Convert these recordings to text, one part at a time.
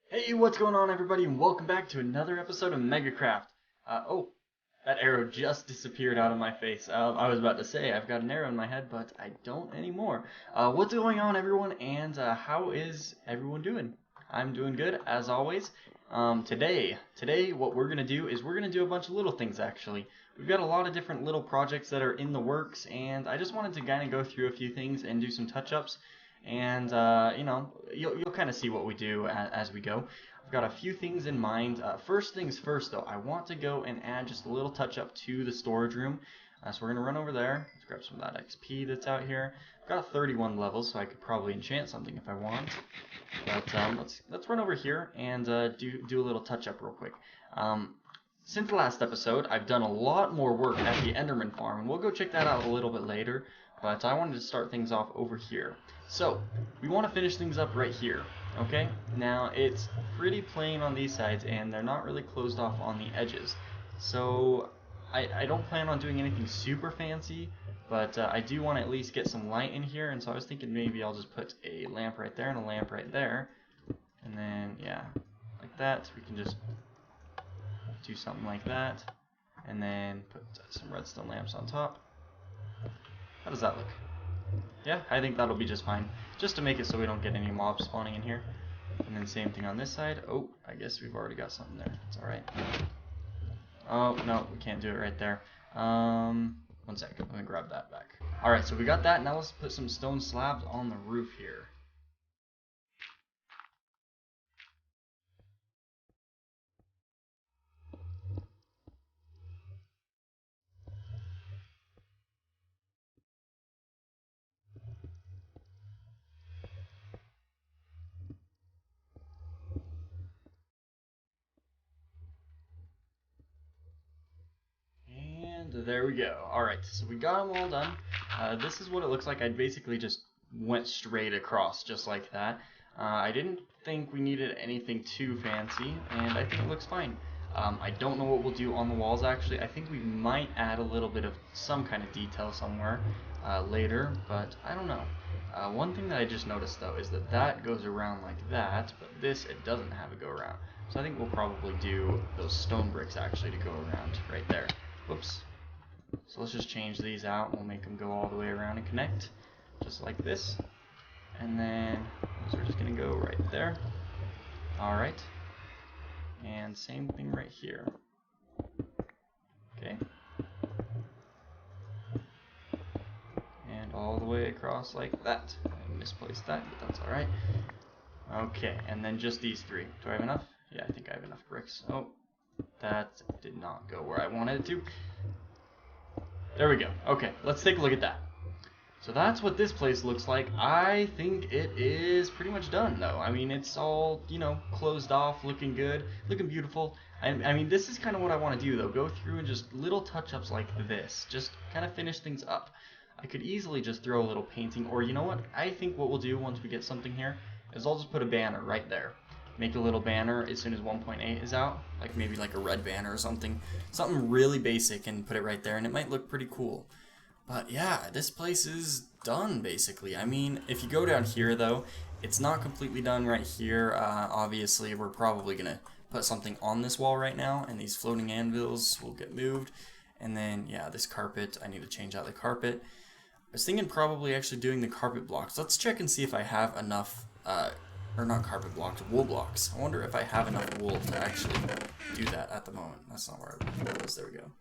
Hey, what's going on, everybody, and welcome back to another episode of MegaKraft. Oh, that arrow just disappeared out of my face. I was about to say I've got an arrow in my head, but I don't anymore. What's going on, everyone, and how is everyone doing? I'm doing good, as always. Today, what we're gonna do is we're gonna do a bunch of little things. Actually, we've got a lot of different little projects that are in the works, and I just wanted to kind of go through a few things and do some touch-ups and you'll kind of see what we do as we go. I've got a few things in mind. First things first, though, I want to go and add just a little touch up to the storage room. So we're gonna run over there. Let's grab some of that XP that's out here. I've got 31 levels, so I could probably enchant something if I want. But let's run over here and do a little touch up real quick. Since the last episode, I've done a lot more work at the Enderman farm, and we'll go check that out a little bit later. But I wanted to start things off over here. So, we want to finish things up right here, okay? Now, it's pretty plain on these sides, and they're not really closed off on the edges. So, I don't plan on doing anything super fancy, but I do want to at least get some light in here, and so I was thinking maybe I'll just put a lamp right there and a lamp right there. And then, yeah, like that. We can just do something like that. And then put some redstone lamps on top. How does that look? Yeah, I think that'll be just fine. Just to make it so we don't get any mobs spawning in here. And then same thing on this side. Oh, I guess we've already got something there. It's alright. Oh, no, we can't do it right there. One second. Let me grab that back. Alright, so we got that. Now let's put some stone slabs on the roof here. And there we go. Alright, so we got them all done. This is what it looks like. I basically just went straight across, just like that. I didn't think we needed anything too fancy, and I think it looks fine. I don't know what we'll do on the walls, actually. I think we might add a little bit of some kind of detail somewhere later, but I don't know. One thing that I just noticed, though, is that that goes around like that, but this, it doesn't have a go around. So I think we'll probably do those stone bricks, actually, to go around right there. Whoops. So let's just change these out. We'll make them go all the way around and connect, just like this. And then those are just going to go right there. Alright. And same thing right here. Okay. And all the way across like that. I misplaced that, but that's alright. Okay, and then just these three. Do I have enough? Yeah, I think I have enough bricks. Oh, that did not go where I wanted it to. There we go. Okay, let's take a look at that. So that's what this place looks like. I think it is pretty much done, though. I mean, it's all, closed off, looking good, looking beautiful. I mean, this is kind of what I want to do, though. Go through and just little touch-ups like this. Just kind of finish things up. I could easily just throw a little painting, or you know what? I think what we'll do once we get something here is I'll just put a banner right there. Make a little banner as soon as 1.8 is out, like maybe like a red banner or something. Something really basic, and put it right there, and it might look pretty cool. But yeah, this place is done, basically. I mean, if you go down here, though, it's not completely done right here. Obviously, we're probably going to put something on this wall right now, and these floating anvils will get moved. And then, yeah, this carpet, I need to change out the carpet. I was thinking probably actually doing the carpet blocks. Let's check and see if I have enough, or not carpet blocks, wool blocks. I wonder if I have enough wool to actually do that at the moment. That's not where I was. There we go.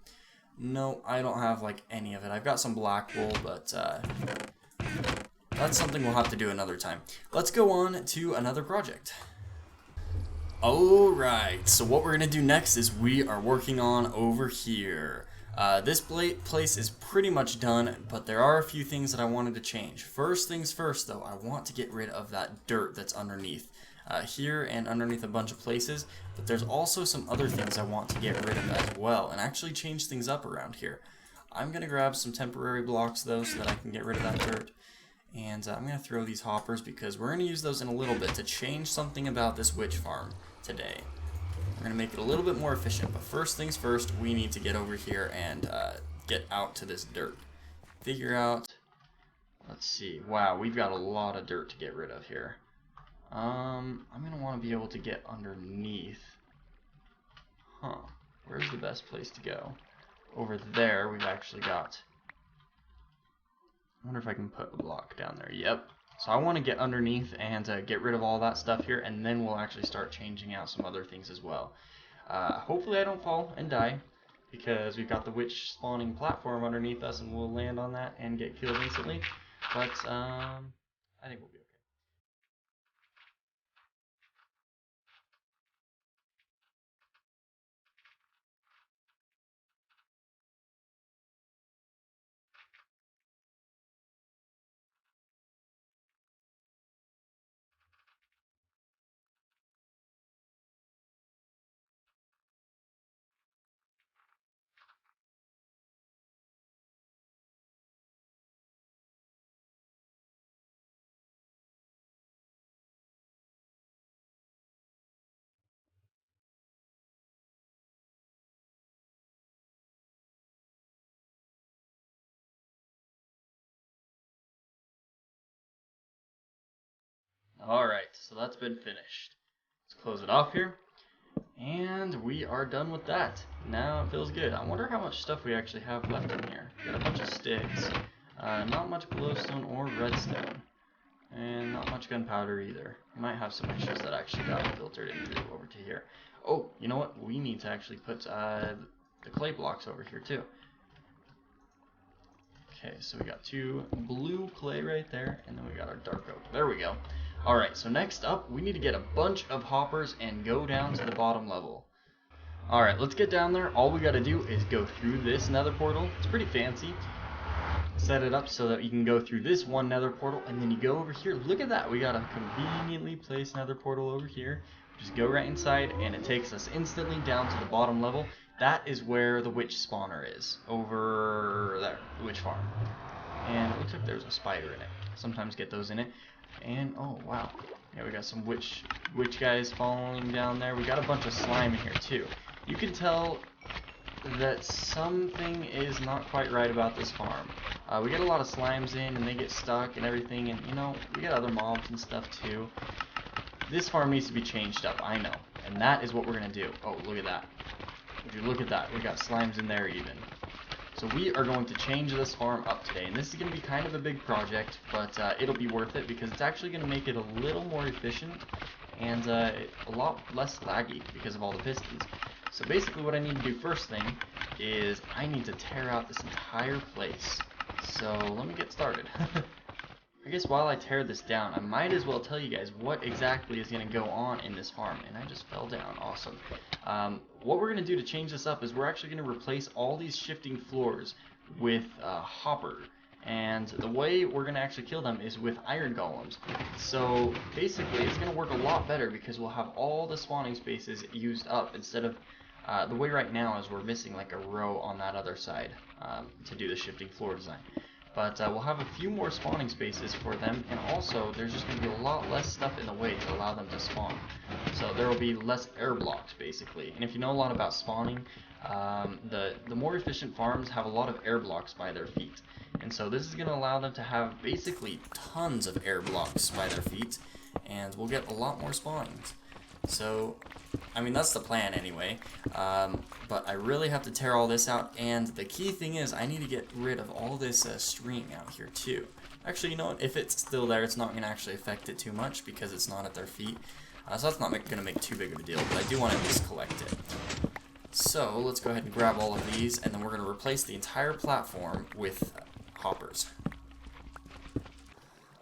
No, I don't have like any of it. I've got some black wool, but that's something we'll have to do another time. Let's go on to another project. Alright, so what we're going to do next is we are working on over here. This place is pretty much done, but there are a few things that I wanted to change. First things first, though, I want to get rid of that dirt that's underneath. Here and underneath a bunch of places, but there's also some other things I want to get rid of as well, and actually change things up around here. I'm going to grab some temporary blocks, though, so that I can get rid of that dirt. And I'm going to throw these hoppers because we're going to use those in a little bit to change something about this witch farm today. We're going to make it a little bit more efficient, but first things first, we need to get over here and get out to this dirt. Figure out, let's see, wow, we've got a lot of dirt to get rid of here. I'm going to want want to be able to get underneath. Huh. Where's the best place to go? Over there, we've actually got... I wonder if I can put a block down there. Yep. So I want to get underneath and get rid of all that stuff here, and then we'll actually start changing out some other things as well. Hopefully I don't fall and die, because we've got the witch spawning platform underneath us, and we'll land on that and get killed instantly. But I think we'll be okay. Alright, so that's been finished. Let's close it off here. And we are done with that. Now it feels good. I wonder how much stuff we actually have left in here. We got a bunch of sticks. Not much glowstone or redstone. And not much gunpowder either. We might have some extras that actually got filtered in through over to here. Oh, you know what? We need to actually put the clay blocks over here too. Okay, so we got 2 blue clay right there, and then we got our dark oak. There we go. Alright, so next up, we need to get a bunch of hoppers and go down to the bottom level. Alright, let's get down there. All we gotta do is go through this nether portal. It's pretty fancy. Set it up so that you can go through this one nether portal, and then you go over here. Look at that. We got a conveniently placed nether portal over here. Just go right inside, and it takes us instantly down to the bottom level. That is where the witch spawner is. Over there, the witch farm. And it looks like there's a spider in it. Sometimes get those in it. And, oh, wow. Yeah, we got some witch guys falling down there. We got a bunch of slime in here, too. You can tell that something is not quite right about this farm. We get a lot of slimes in, and they get stuck and everything, and, you know, we got other mobs and stuff, too. This farm needs to be changed up, I know. And that is what we're going to do. Oh, look at that. Would you look at that? We got slimes in there, even. So we are going to change this farm up today, and this is going to be kind of a big project, but it'll be worth it because it's actually going to make it a little more efficient and a lot less laggy because of all the pistons. So basically what I need to do first thing is I need to tear out this entire place. So let me get started. I guess while I tear this down, I might as well tell you guys what exactly is going to go on in this farm. And I just fell down. Awesome. What we're going to do to change this up is we're actually going to replace all these shifting floors with hopper. And the way we're going to actually kill them is with iron golems. So basically it's going to work a lot better because we'll have all the spawning spaces used up instead of the way right now is we're missing like a row on that other side to do the shifting floor design. But we'll have a few more spawning spaces for them, and also there's just going to be a lot less stuff in the way to allow them to spawn. So there will be less air blocks, basically. And if you know a lot about spawning, the more efficient farms have a lot of air blocks by their feet. And so this is going to allow them to have basically tons of air blocks by their feet, and we'll get a lot more spawnings. So, I mean, that's the plan anyway, but I really have to tear all this out, and the key thing is I need to get rid of all this string out here too. Actually, you know what, if it's still there, it's not going to actually affect it too much because it's not at their feet, so that's not going to make too big of a deal, but I do want to at least collect it. So, let's go ahead and grab all of these, and then we're going to replace the entire platform with hoppers.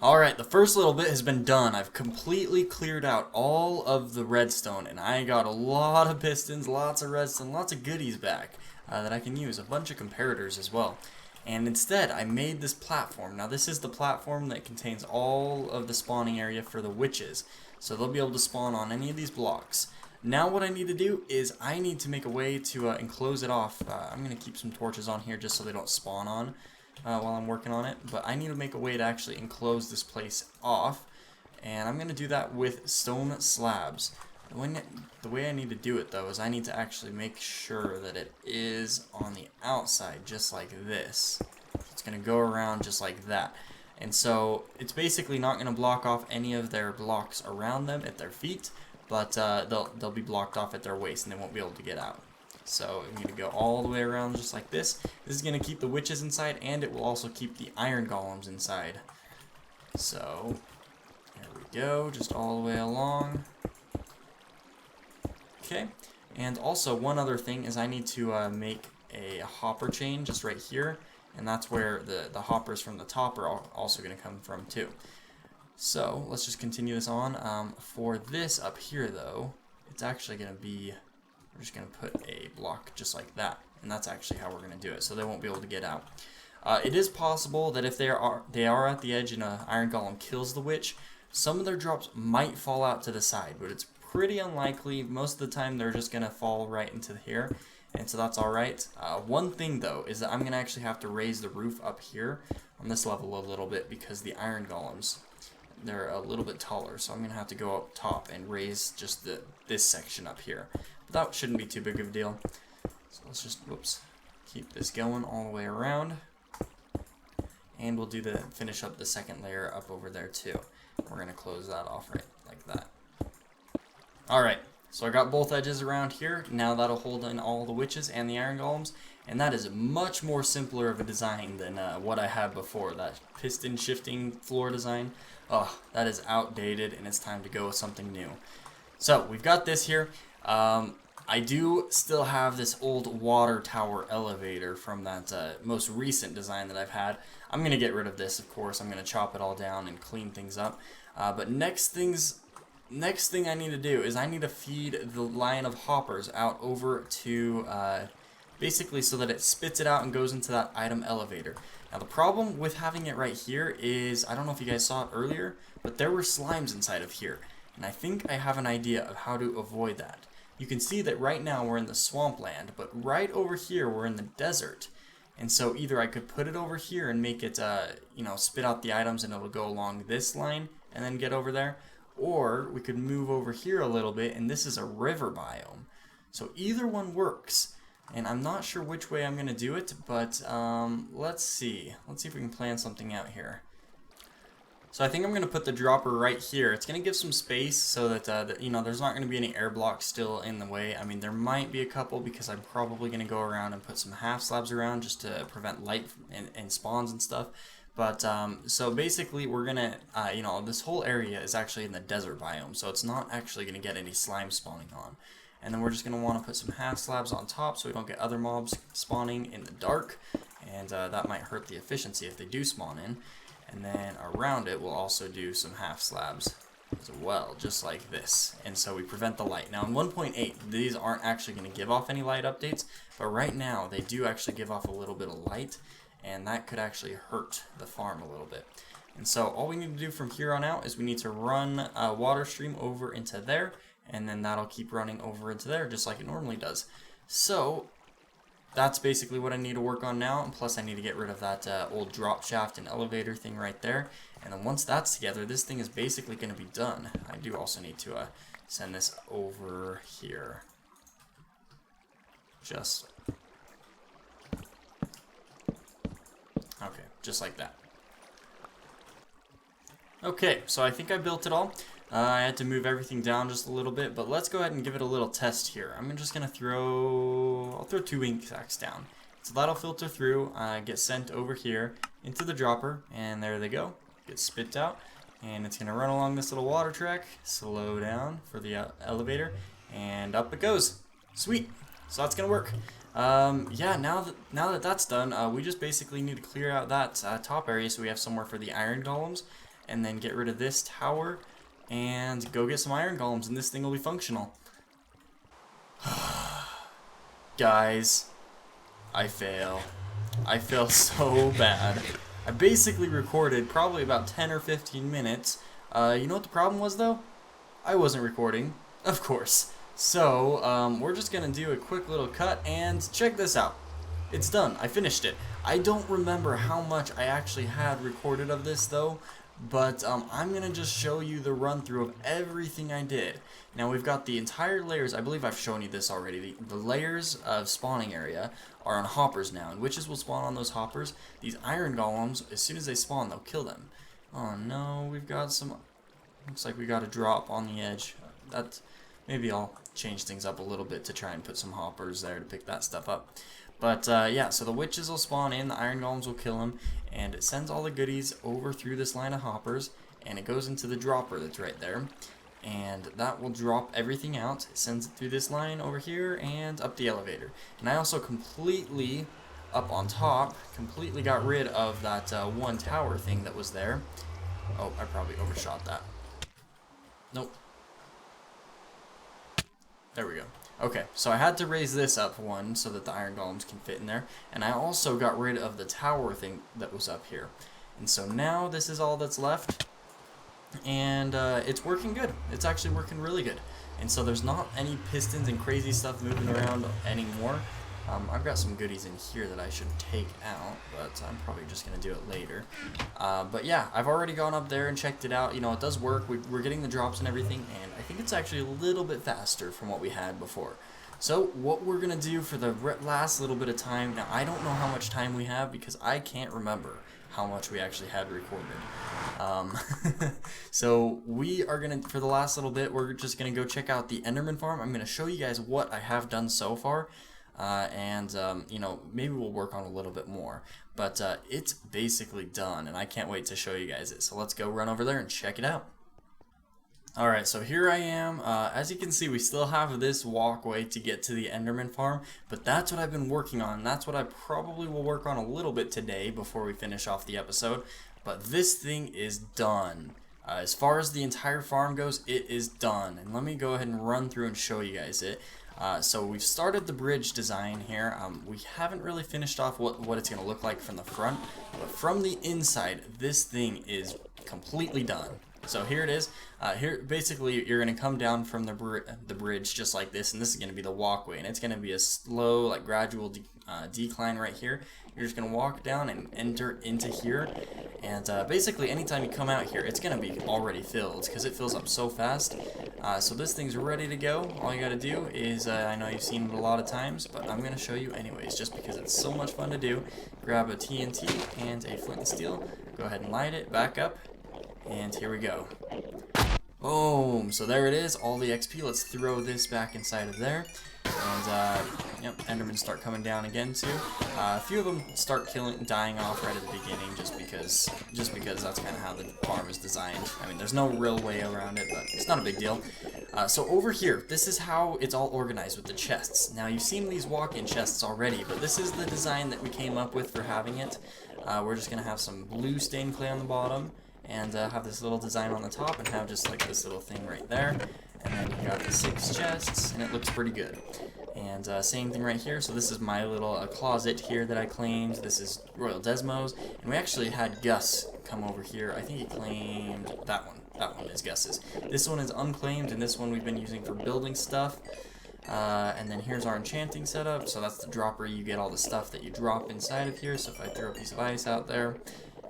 Alright, the first little bit has been done. I've completely cleared out all of the redstone, and I got a lot of pistons, lots of redstone, lots of goodies back that I can use, a bunch of comparators as well. And instead, I made this platform. Now, this is the platform that contains all of the spawning area for the witches, so they'll be able to spawn on any of these blocks. Now what I need to do is I need to make a way to enclose it off. I'm going to keep some torches on here just so they don't spawn on while I'm working on it, but I need to make a way to actually enclose this place off, and I'm going to do that with stone slabs. The way I need to do it though is I need to actually make sure that it is on the outside just like this. It's going to go around just like that, and so it's basically not going to block off any of their blocks around them at their feet, but they'll be blocked off at their waist and they won't be able to get out. So I'm going to go all the way around just like this. This is going to keep the witches inside, and it will also keep the iron golems inside. So there we go, just all the way along. Okay, and also one other thing is I need to make a hopper chain just right here, and that's where the hoppers from the top are also going to come from too. So let's just continue this on. For this up here though, it's actually going to be, we're just going to put a block just like that, and that's actually how we're going to do it, so they won't be able to get out. It is possible that if they are at the edge and an iron golem kills the witch, some of their drops might fall out to the side, but it's pretty unlikely. Most of the time they're just going to fall right into here, and so that's alright. One thing though is that I'm going to actually have to raise the roof up here on this level a little bit because the iron golems, they're a little bit taller, so I'm going to have to go up top and raise just this section up here. But that shouldn't be too big of a deal. So let's just, whoops, keep this going all the way around. And we'll finish up the second layer up over there too. We're going to close that off right like that. Alright, so I got both edges around here. Now that'll hold in all the witches and the iron golems. And that is much more simpler of a design than what I had before. That piston shifting floor design. Oh, that is outdated and it's time to go with something new. So we've got this here. I do still have this old water tower elevator from that most recent design that I've had. I'm going to get rid of this, of course. I'm going to chop it all down and clean things up. But next thing I need to do is I need to feed the line of hoppers out over to basically so that it spits it out and goes into that item elevator. Now the problem with having it right here is, I don't know if you guys saw it earlier, but there were slimes inside of here. And I think I have an idea of how to avoid that. You can see that right now we're in the swampland, but right over here we're in the desert. And so either I could put it over here and make it, spit out the items and it'll go along this line and then get over there. Or we could move over here a little bit, and this is a river biome. So either one works. And I'm not sure which way I'm going to do it, but let's see. Let's see if we can plan something out here. So I think I'm going to put the dropper right here. It's going to give some space so that, there's not going to be any air blocks still in the way. I mean, there might be a couple because I'm probably going to go around and put some half slabs around just to prevent light and spawns and stuff. But, so basically we're going to, this whole area is actually in the desert biome, so it's not actually going to get any slime spawning on. And then we're just going to want to put some half slabs on top so we don't get other mobs spawning in the dark. And that might hurt the efficiency if they do spawn in. And then around it we'll also do some half slabs as well, just like this. And so we prevent the light. Now in 1.8, these aren't actually going to give off any light updates, but right now they do actually give off a little bit of light, and that could actually hurt the farm a little bit. And so all we need to do from here on out is we need to run a water stream over into there, and then that'll keep running over into there just like it normally does. So that's basically what I need to work on now, and plus I need to get rid of that old drop shaft and elevator thing right there. And then once that's together, this thing is basically going to be done. I do also need to send this over here. Just like that. Okay, so I think I built it all. I had to move everything down just a little bit, but let's go ahead and give it a little test here. I'm just going to I'll throw 2 ink sacks down. So that'll filter through, get sent over here into the dropper, and there they go. Get spit out, and it's going to run along this little water track, slow down for the elevator, and up it goes. Sweet! So that's going to work. Yeah, now that that's done, we just basically need to clear out that top area so we have somewhere for the iron golems, and then get rid of this tower, and go get some iron golems, and this thing will be functional. Guys, I fail. I fail so bad. I basically recorded probably about 10 or 15 minutes. You know what the problem was, though? I wasn't recording, of course. So, we're just going to do a quick little cut, and check this out. It's done. I finished it. I don't remember how much I actually had recorded of this, though. But I'm going to just show you the run through of everything I did. Now we've got the entire layers. I believe I've shown you this already. The layers of spawning area are on hoppers now, and witches will spawn on those hoppers. These iron golems, as soon as they spawn, they'll kill them. Oh no, we've got some... Looks like we got a drop on the edge. that maybe I'll change things up a little bit to try and put some hoppers there to pick that stuff up. But yeah, so the witches will spawn in, the iron golems will kill them, and it sends all the goodies over through this line of hoppers, and it goes into the dropper that's right there. And that will drop everything out. It sends it through this line over here and up the elevator. And I also completely, up on top, completely got rid of that one tower thing that was there. Oh, I probably overshot that. Nope. There we go. Okay, so I had to raise this up one so that the iron golems can fit in there. And I also got rid of the tower thing that was up here. And so now this is all that's left. And it's working good. It's actually working really good. And so there's not any pistons and crazy stuff moving around anymore. I've got some goodies in here that I should take out, but I'm probably just going to do it later. But yeah, I've already gone up there and checked it out. You know, it does work. We're getting the drops and everything, and I think it's actually a little bit faster from what we had before. So what we're going to do for the last little bit of time, now I don't know how much time we have because I can't remember how much we actually had recorded. So we are going to, for the last little bit, we're just going to go check out the Enderman farm. I'm going to show you guys what I have done so far. You know, maybe we'll work on a little bit more, but it's basically done, and I can't wait to show you guys it. So let's go run over there and check it out. Alright, so here I am. As you can see, we still have this walkway to get to the Enderman farm, but that's what I've been working on. That's what I probably will work on a little bit today before we finish off the episode, but this thing is done. As far as the entire farm goes, it is done, and let me go ahead and run through and show you guys it. So we've started the bridge design here. We haven't really finished off what it's going to look like from the front, but from the inside, this thing is completely done. So here it is. Here, basically, you're going to come down from the bridge just like this, and this is going to be the walkway, and it's going to be a slow, like gradual decline right here. You're just going to walk down and enter into here, and basically anytime you come out here, it's going to be already filled because it fills up so fast. So this thing's ready to go. All you got to do is, I know you've seen it a lot of times, but I'm going to show you anyways, just because it's so much fun to do. Grab a TNT and a flint and steel. Go ahead and light it back up. And here we go. Boom! So there it is, all the XP. Let's throw this back inside of there. And, yep, Endermen start coming down again, too. A few of them start dying off right at the beginning, just because that's kind of how the farm is designed. I mean, there's no real way around it, but it's not a big deal. So over here, this is how it's all organized with the chests. Now, you've seen these walk-in chests already, but this is the design that we came up with for having it. We're just going to have some blue stained clay on the bottom, and have this little design on the top, and have just like this little thing right there. And then you got the 6 chests, and it looks pretty good. And same thing right here. So this is my little closet here that I claimed. This is RoyalDezmo's, and we actually had Gus come over here. I think he claimed that one. That one is Gus's. This one is unclaimed, and this one we've been using for building stuff. And then here's our enchanting setup. So that's the dropper. You get all the stuff that you drop inside of here. So if I throw a piece of ice out there,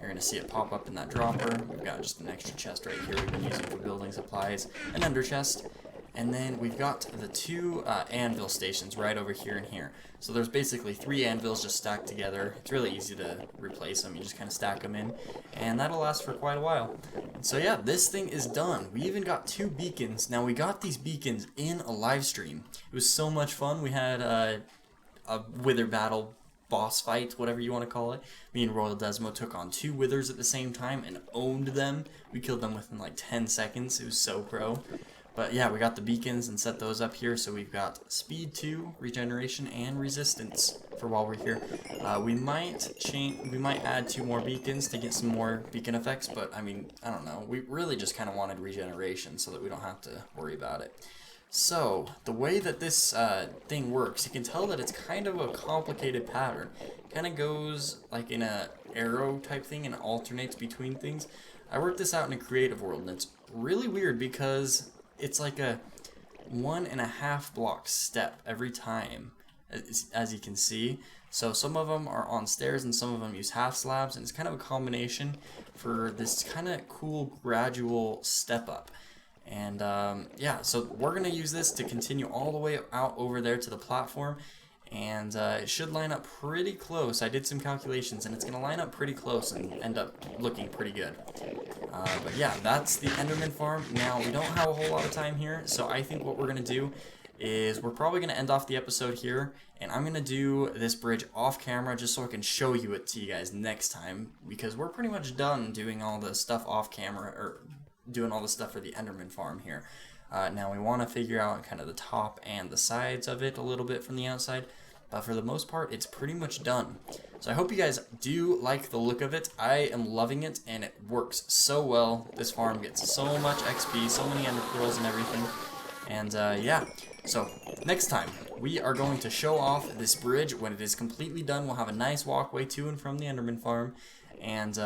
you're going to see it pop up in that dropper. We've got just an extra chest right here we've been using for building supplies, an ender chest, and then we've got the 2 anvil stations right over here and here. So there's basically 3 anvils just stacked together. It's really easy to replace them. You just kind of stack them in, and that'll last for quite a while. So yeah, this thing is done. We even got 2 beacons. Now we got these beacons in a live stream. It was so much fun. We had a wither battle, boss fight, whatever you want to call it. Me and RoyalDezmo took on 2 withers at the same time and owned them. We killed them within like 10 seconds. It was so pro. But yeah, we got the beacons and set those up here. So we've got speed 2, regeneration, and resistance for while we're here. We might add 2 more beacons to get some more beacon effects, but I mean, I don't know. We really just kind of wanted regeneration so that we don't have to worry about it. So, the way that this thing works, you can tell that it's kind of a complicated pattern. It kind of goes like in a arrow type thing and alternates between things. I worked this out in a creative world, and it's really weird because it's like a 1.5 block step every time, as you can see. So some of them are on stairs and some of them use half slabs, and it's kind of a combination for this kind of cool gradual step up. And yeah, so we're going to use this to continue all the way out over there to the platform. and it should line up pretty close. I did some calculations, and it's going to line up pretty close and end up looking pretty good. But yeah, that's the Enderman farm. Now, we don't have a whole lot of time here, so I think what we're going to do is we're probably going to end off the episode here, and I'm going to do this bridge off camera just so I can show you it to you guys next time, because we're pretty much done doing all the stuff off camera, or doing all the stuff for the Enderman farm here. Now we want to figure out kind of the top and the sides of it a little bit from the outside, but for the most part it's pretty much done. So I hope you guys do like the look of it. I am loving it, and it works so well. This farm gets so much XP, so many ender pearls and everything. And yeah, so next time we are going to show off this bridge. When it is completely done, we'll have a nice walkway to and from the Enderman farm, and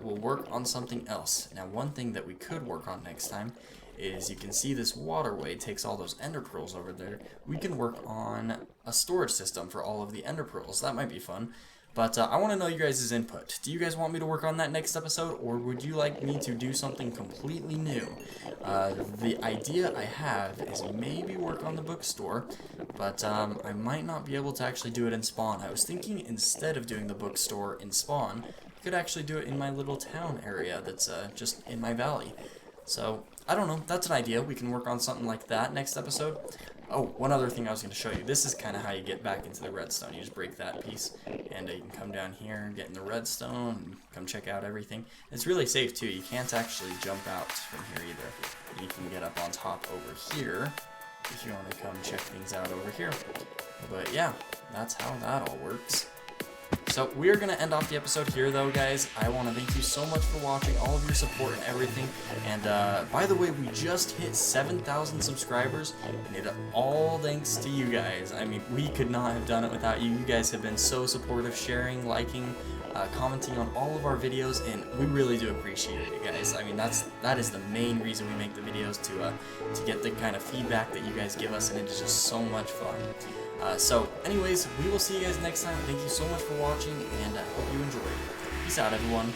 we'll work on something else. Now, one thing that we could work on next time is, you can see this waterway takes all those ender pearls over there. We can work on a storage system for all of the ender pearls. That might be fun. But I want to know you guys' input. Do you guys want me to work on that next episode, or would you like me to do something completely new? The idea I have is maybe work on the bookstore, but I might not be able to actually do it in Spawn. I was thinking, instead of doing the bookstore in Spawn, I could actually do it in my little town area that's just in my valley. So, I don't know, that's an idea. We can work on something like that next episode. Oh, one other thing I was going to show you. This is kind of how you get back into the redstone. You just break that piece, and you can come down here and get in the redstone, and come check out everything. It's really safe, too. You can't actually jump out from here either. You can get up on top over here if you want to come check things out over here. But yeah, that's how that all works. So we are going to end off the episode here, though, guys. I want to thank you so much for watching, all of your support and everything. And by the way, we just hit 7,000 subscribers, and it all thanks to you guys. I mean, we could not have done it without you. You guys have been so supportive, sharing, liking, commenting on all of our videos, and we really do appreciate it, guys. I mean, that is the main reason we make the videos, to get the kind of feedback that you guys give us, and it is just so much fun. So, anyways, we will see you guys next time. Thank you so much for watching, and I hope you enjoyed. Peace out, everyone.